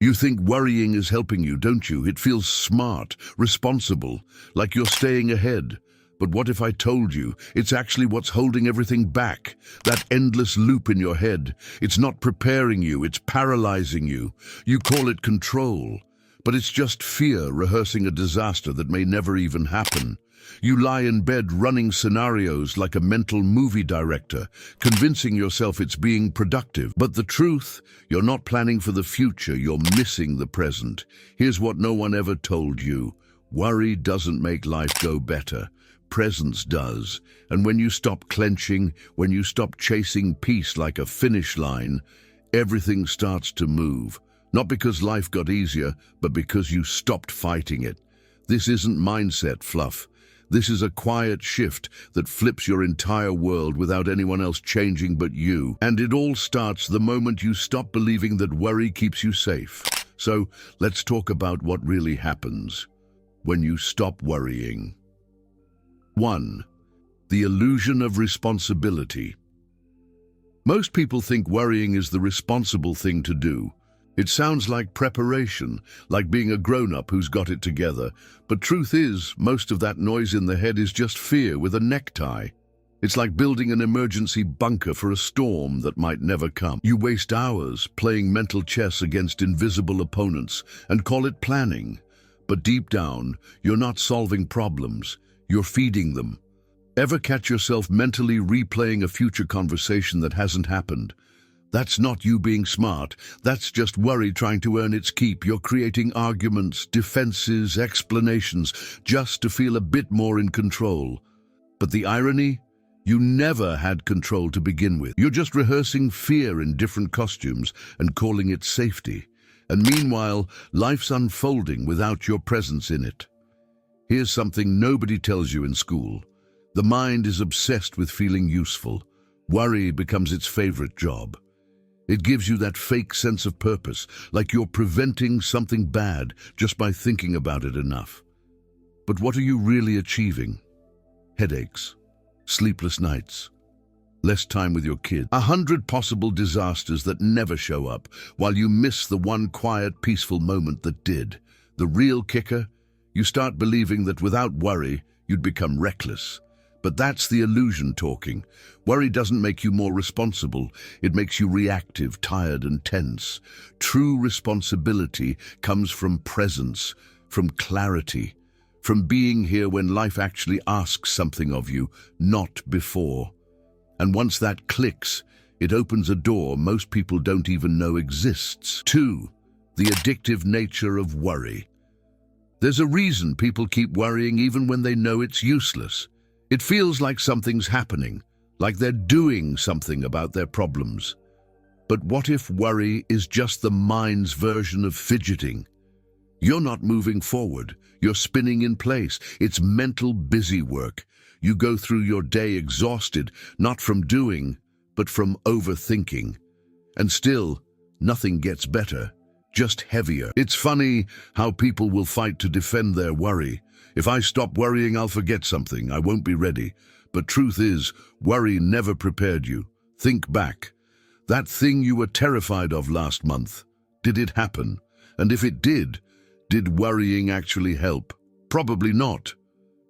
You think worrying is helping you, don't you? It feels smart, responsible, like you're staying ahead. But what if I told you it's actually what's holding everything back? That endless loop in your head. It's not preparing you, it's paralyzing you. You call it control, but it's just fear rehearsing a disaster that may never even happen. You lie in bed running scenarios like a mental movie director, convincing yourself it's being productive. But the truth, you're not planning for the future, you're missing the present. Here's what no one ever told you. Worry doesn't make life go better. Presence does. And when you stop clenching, when you stop chasing peace like a finish line, everything starts to move. Not because life got easier, but because you stopped fighting it. This isn't mindset fluff. This is a quiet shift that flips your entire world without anyone else changing but you. And it all starts the moment you stop believing that worry keeps you safe. So let's talk about what really happens when you stop worrying. 1. The illusion of responsibility. Most people think worrying is the responsible thing to do. It sounds like preparation, like being a grown-up who's got it together. But truth is, most of that noise in the head is just fear with a necktie. It's like building an emergency bunker for a storm that might never come. You waste hours playing mental chess against invisible opponents and call it planning. But deep down, you're not solving problems. You're feeding them. Ever catch yourself mentally replaying a future conversation that hasn't happened? That's not you being smart. That's just worry trying to earn its keep. You're creating arguments, defenses, explanations, just to feel a bit more in control. But the irony? You never had control to begin with. You're just rehearsing fear in different costumes and calling it safety. And meanwhile, life's unfolding without your presence in it. Here's something nobody tells you in school. The mind is obsessed with feeling useful. Worry becomes its favorite job. It gives you that fake sense of purpose, like you're preventing something bad just by thinking about it enough. But what are you really achieving? Headaches, sleepless nights, less time with your kids, 100 possible disasters that never show up, while you miss the one quiet, peaceful moment that did. The real kicker? You start believing that without worry, you'd become reckless. But that's the illusion talking. Worry doesn't make you more responsible. It makes you reactive, tired, and tense. True responsibility comes from presence, from clarity, from being here when life actually asks something of you, not before. And once that clicks, it opens a door most people don't even know exists. 2. The addictive nature of worry. There's a reason people keep worrying even when they know it's useless. It feels like something's happening, like they're doing something about their problems. But what if worry is just the mind's version of fidgeting? You're not moving forward. You're spinning in place. It's mental busy work. You go through your day exhausted, not from doing, but from overthinking. And still, nothing gets better, just heavier. It's funny how people will fight to defend their worry. If I stop worrying, I'll forget something. I won't be ready. But truth is, worry never prepared you. Think back. That thing you were terrified of last month, did it happen? And if it did worrying actually help? Probably not.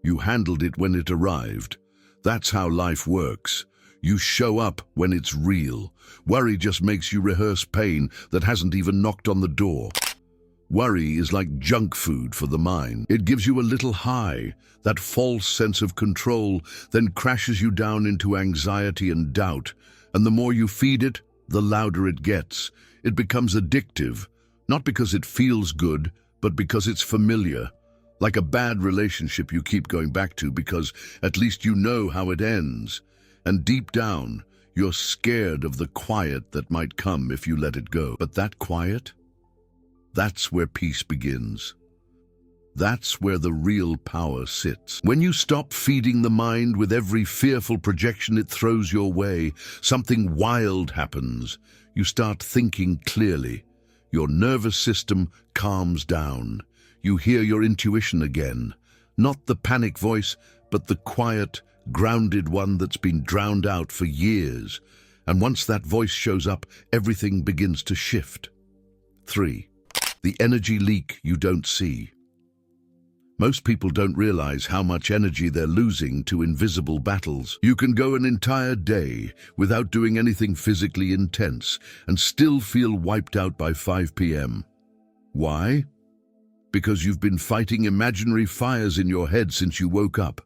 You handled it when it arrived. That's how life works. You show up when it's real. Worry just makes you rehearse pain that hasn't even knocked on the door. Worry is like junk food for the mind. It gives you a little high, that false sense of control, then crashes you down into anxiety and doubt. And the more you feed it, the louder it gets. It becomes addictive, not because it feels good, but because it's familiar. Like a bad relationship you keep going back to because at least you know how it ends. And deep down, you're scared of the quiet that might come if you let it go. But that quiet? That's where peace begins. That's where the real power sits. When you stop feeding the mind with every fearful projection it throws your way, something wild happens. You start thinking clearly. Your nervous system calms down. You hear your intuition again. Not the panic voice, but the quiet, grounded one that's been drowned out for years. And once that voice shows up, everything begins to shift. 3. the energy leak you don't see. Most people don't realize how much energy they're losing to invisible battles. You can go an entire day without doing anything physically intense and still feel wiped out by 5 p.m. Why? Because you've been fighting imaginary fires in your head since you woke up.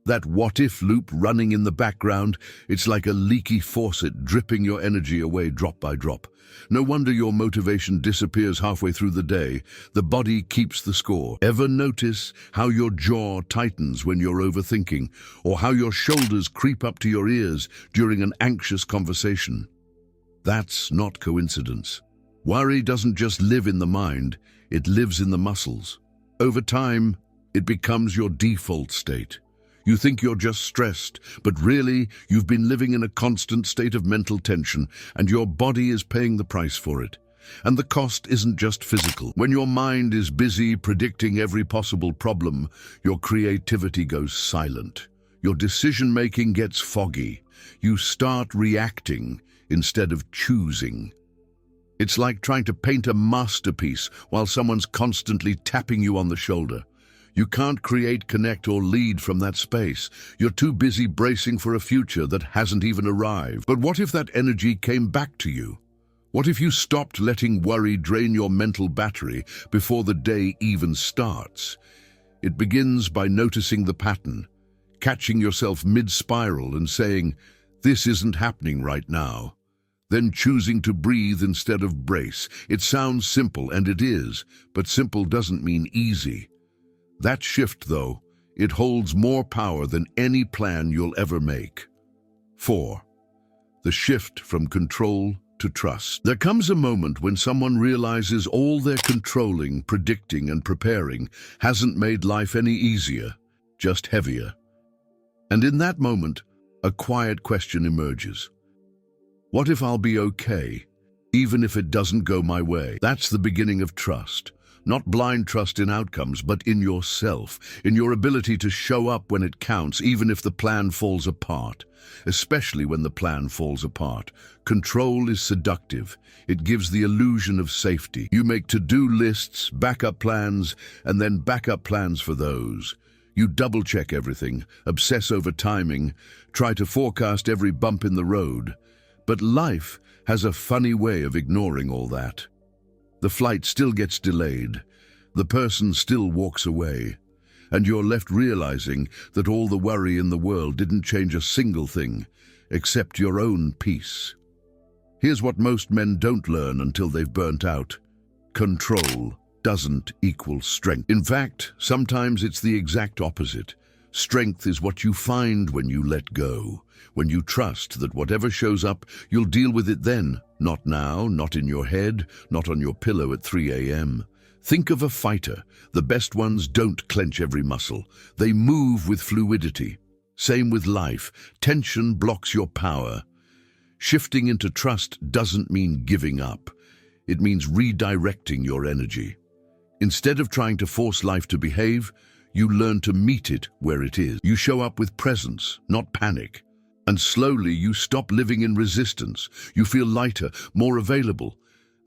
That what-if loop running in the background, it's like a leaky faucet dripping your energy away drop by drop. No wonder your motivation disappears halfway through the day. The body keeps the score. Ever notice how your jaw tightens when you're overthinking, or how your shoulders creep up to your ears during an anxious conversation? That's not coincidence. Worry doesn't just live in the mind, it lives in the muscles. Over time, it becomes your default state. You think you're just stressed, but really, you've been living in a constant state of mental tension, and your body is paying the price for it. And the cost isn't just physical. When your mind is busy predicting every possible problem, your creativity goes silent. Your decision-making gets foggy. You start reacting instead of choosing. It's like trying to paint a masterpiece while someone's constantly tapping you on the shoulder. You can't create, connect, or lead from that space. You're too busy bracing for a future that hasn't even arrived. But what if that energy came back to you? What if you stopped letting worry drain your mental battery before the day even starts? It begins by noticing the pattern, catching yourself mid-spiral and saying, "This isn't happening right now." Then choosing to breathe instead of brace. It sounds simple, and it is, but simple doesn't mean easy. That shift, though, it holds more power than any plan you'll ever make. 4. The shift from control to trust. There comes a moment when someone realizes all their controlling, predicting, and preparing hasn't made life any easier, just heavier. And in that moment, a quiet question emerges. What if I'll be okay, even if it doesn't go my way? That's the beginning of trust. Not blind trust in outcomes, but in yourself, in your ability to show up when it counts, even if the plan falls apart. Especially when the plan falls apart. Control is seductive. It gives the illusion of safety. You make to-do lists, backup plans, and then backup plans for those. You double-check everything, obsess over timing, try to forecast every bump in the road. But life has a funny way of ignoring all that. The flight still gets delayed, the person still walks away, and you're left realizing that all the worry in the world didn't change a single thing, except your own peace. Here's what most men don't learn until they've burnt out. Control doesn't equal strength. In fact, sometimes it's the exact opposite. Strength is what you find when you let go, when you trust that whatever shows up, you'll deal with it then. Not now, not in your head, not on your pillow at 3 a.m. Think of a fighter. The best ones don't clench every muscle. They move with fluidity. Same with life. Tension blocks your power. Shifting into trust doesn't mean giving up. It means redirecting your energy. Instead of trying to force life to behave, you learn to meet it where it is. You show up with presence, not panic. And slowly you stop living in resistance. You feel lighter, more available.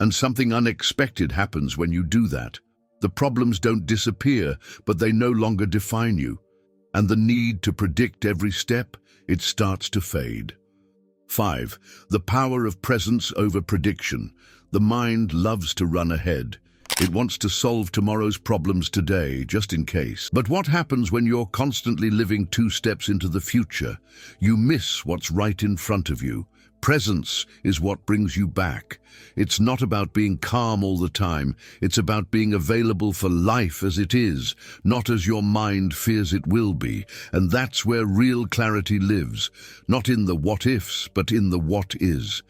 And something unexpected happens when you do that. The problems don't disappear, but they no longer define you. And the need to predict every step, it starts to fade. 5. The power of presence over prediction. The mind loves to run ahead. It wants to solve tomorrow's problems today, just in case. But what happens when you're constantly living 2 steps into the future? You miss what's right in front of you. Presence is what brings you back. It's not about being calm all the time. It's about being available for life as it is, not as your mind fears it will be. And that's where real clarity lives, not in the what-ifs, but in the what is.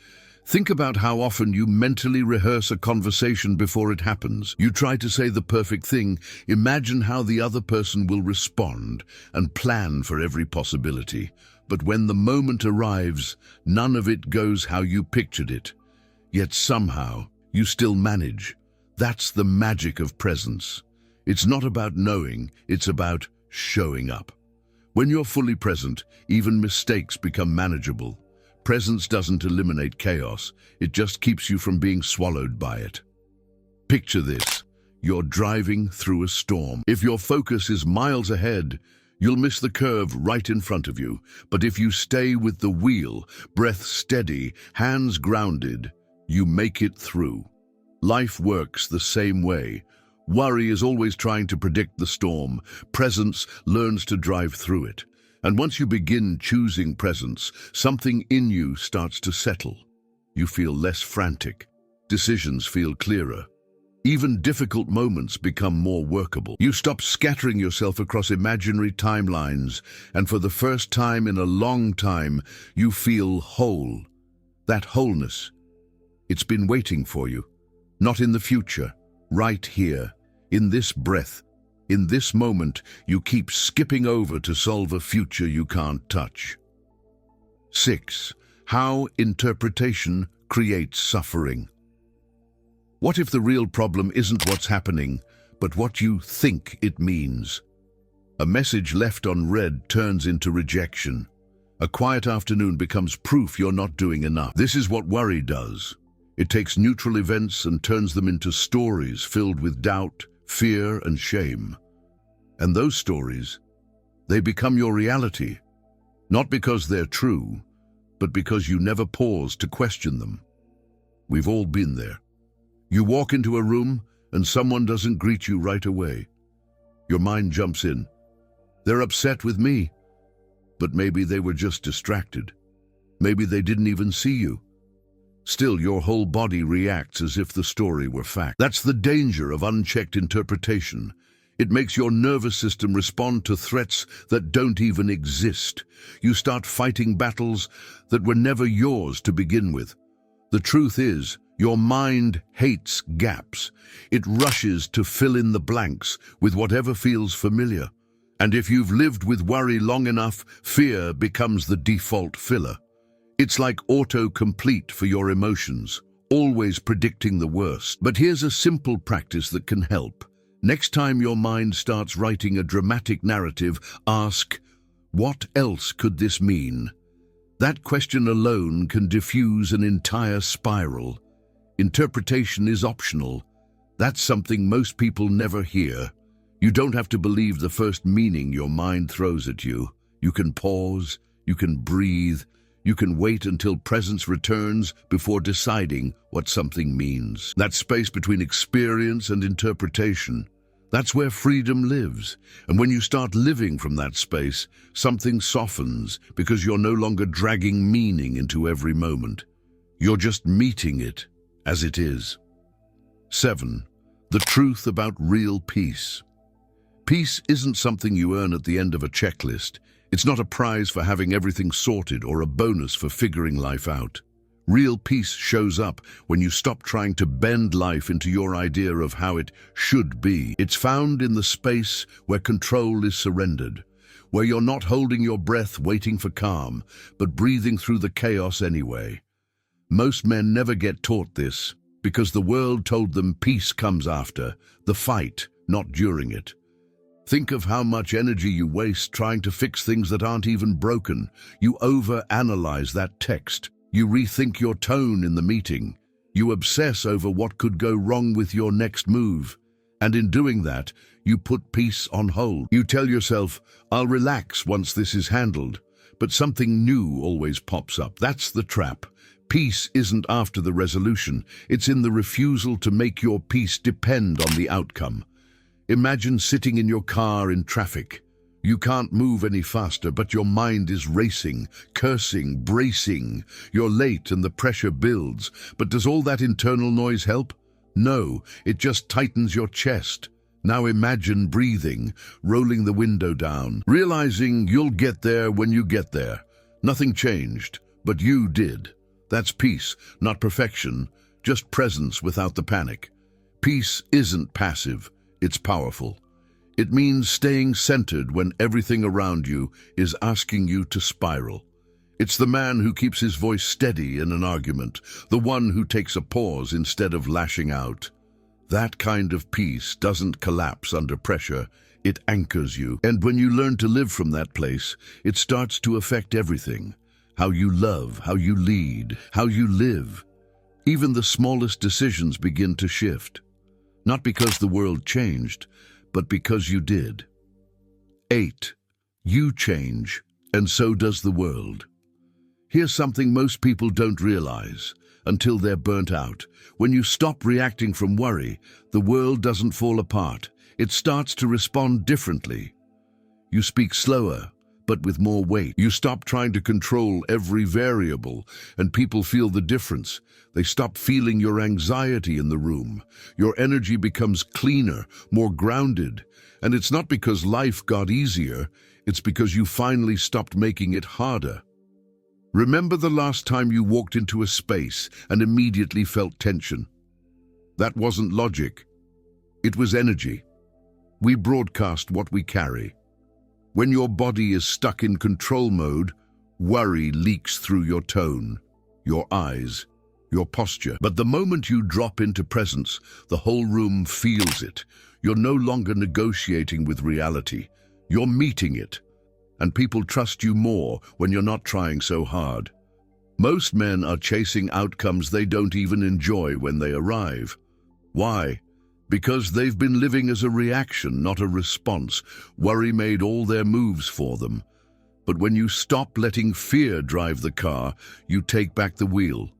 Think about how often you mentally rehearse a conversation before it happens. You try to say the perfect thing, imagine how the other person will respond, and plan for every possibility. But when the moment arrives, none of it goes how you pictured it. Yet somehow, you still manage. That's the magic of presence. It's not about knowing, it's about showing up. When you're fully present, even mistakes become manageable. Presence doesn't eliminate chaos, it just keeps you from being swallowed by it. Picture this. you're driving through a storm. If your focus is miles ahead, you'll miss the curve right in front of you. But if you stay with the wheel, breath steady, hands grounded, you make it through. Life works the same way. Worry is always trying to predict the storm. Presence learns to drive through it. And once you begin choosing presence, something in you starts to settle. You feel less frantic. Decisions feel clearer. Even difficult moments become more workable. You stop scattering yourself across imaginary timelines, and for the first time in a long time, you feel whole. That wholeness, it's been waiting for you. Not in the future, right here, in this breath. In this moment, you keep skipping over to solve a future you can't touch. 6. How interpretation creates suffering. What if the real problem isn't what's happening, but what you think it means? A message left unread turns into rejection. A quiet afternoon becomes proof you're not doing enough. This is what worry does. It takes neutral events and turns them into stories filled with doubt, fear, and shame. And those stories, they become your reality, not because they're true, but because you never pause to question them. We've all been there. You walk into a room and someone doesn't greet you right away. Your mind jumps in. They're upset with me, but maybe they were just distracted. Maybe they didn't even see you. Still, your whole body reacts as if the story were fact. That's the danger of unchecked interpretation. It makes your nervous system respond to threats that don't even exist. You start fighting battles that were never yours to begin with. The truth is, your mind hates gaps. It rushes to fill in the blanks with whatever feels familiar. And if you've lived with worry long enough, fear becomes the default filler. It's like auto-complete for your emotions, always predicting the worst. But here's a simple practice that can help. Next time your mind starts writing a dramatic narrative, ask, what else could this mean? That question alone can diffuse an entire spiral. Interpretation is optional. That's something most people never hear. You don't have to believe the first meaning your mind throws at you. You can pause, you can breathe, you can wait until presence returns before deciding what something means. That space between experience and interpretation, that's where freedom lives. And when you start living from that space, something softens because you're no longer dragging meaning into every moment. You're just meeting it as it is. 7. The truth about real peace. Peace isn't something you earn at the end of a checklist. It's not a prize for having everything sorted or a bonus for figuring life out. Real peace shows up when you stop trying to bend life into your idea of how it should be. It's found in the space where control is surrendered, where you're not holding your breath waiting for calm, but breathing through the chaos anyway. Most men never get taught this because the world told them peace comes after the fight, not during it. Think of how much energy you waste trying to fix things that aren't even broken. You overanalyze that text. You rethink your tone in the meeting. You obsess over what could go wrong with your next move. And in doing that, you put peace on hold. You tell yourself, I'll relax once this is handled. But something new always pops up. That's the trap. Peace isn't after the resolution. It's in the refusal to make your peace depend on the outcome. Imagine sitting in your car in traffic. You can't move any faster, but your mind is racing, cursing, bracing. You're late and the pressure builds. But does all that internal noise help? No, it just tightens your chest. Now imagine breathing, rolling the window down, realizing you'll get there when you get there. Nothing changed, but you did. That's peace, not perfection, just presence without the panic. Peace isn't passive. It's powerful. It means staying centered when everything around you is asking you to spiral. It's the man who keeps his voice steady in an argument, the one who takes a pause instead of lashing out. That kind of peace doesn't collapse under pressure, it anchors you. And when you learn to live from that place, it starts to affect everything. How you love, how you lead, how you live. Even the smallest decisions begin to shift. Not because the world changed, but because you did. 8. You change, and so does the world. Here's something most people don't realize until they're burnt out. When you stop reacting from worry, the world doesn't fall apart. It starts to respond differently. You speak slower, but with more weight. You stop trying to control every variable, and people feel the difference. They stop feeling your anxiety in the room. Your energy becomes cleaner, more grounded. And it's not because life got easier, it's because you finally stopped making it harder. Remember the last time you walked into a space and immediately felt tension? That wasn't logic. It was energy. We broadcast what we carry. When your body is stuck in control mode, worry leaks through your tone, your eyes, your posture. But the moment you drop into presence, the whole room feels it. You're no longer negotiating with reality. You're meeting it. And people trust you more when you're not trying so hard. Most men are chasing outcomes they don't even enjoy when they arrive. Why? Because they've been living as a reaction, not a response. Worry made all their moves for them. But when you stop letting fear drive the car, you take back the wheel.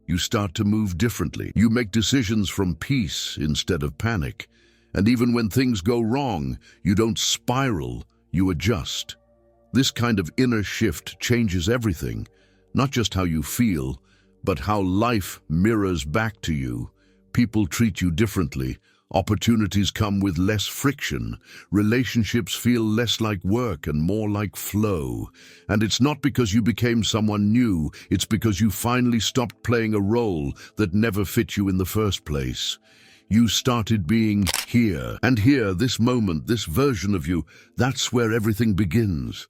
You start to move differently. You make decisions from peace instead of panic. And even when things go wrong, you don't spiral, you adjust. This kind of inner shift changes everything, not just how you feel, but how life mirrors back to you. People treat you differently. Opportunities come with less friction. Relationships feel less like work and more like flow. And it's not because you became someone new, it's because you finally stopped playing a role that never fit you in the first place. You started being here. And here, this moment, this version of you, that's where everything begins.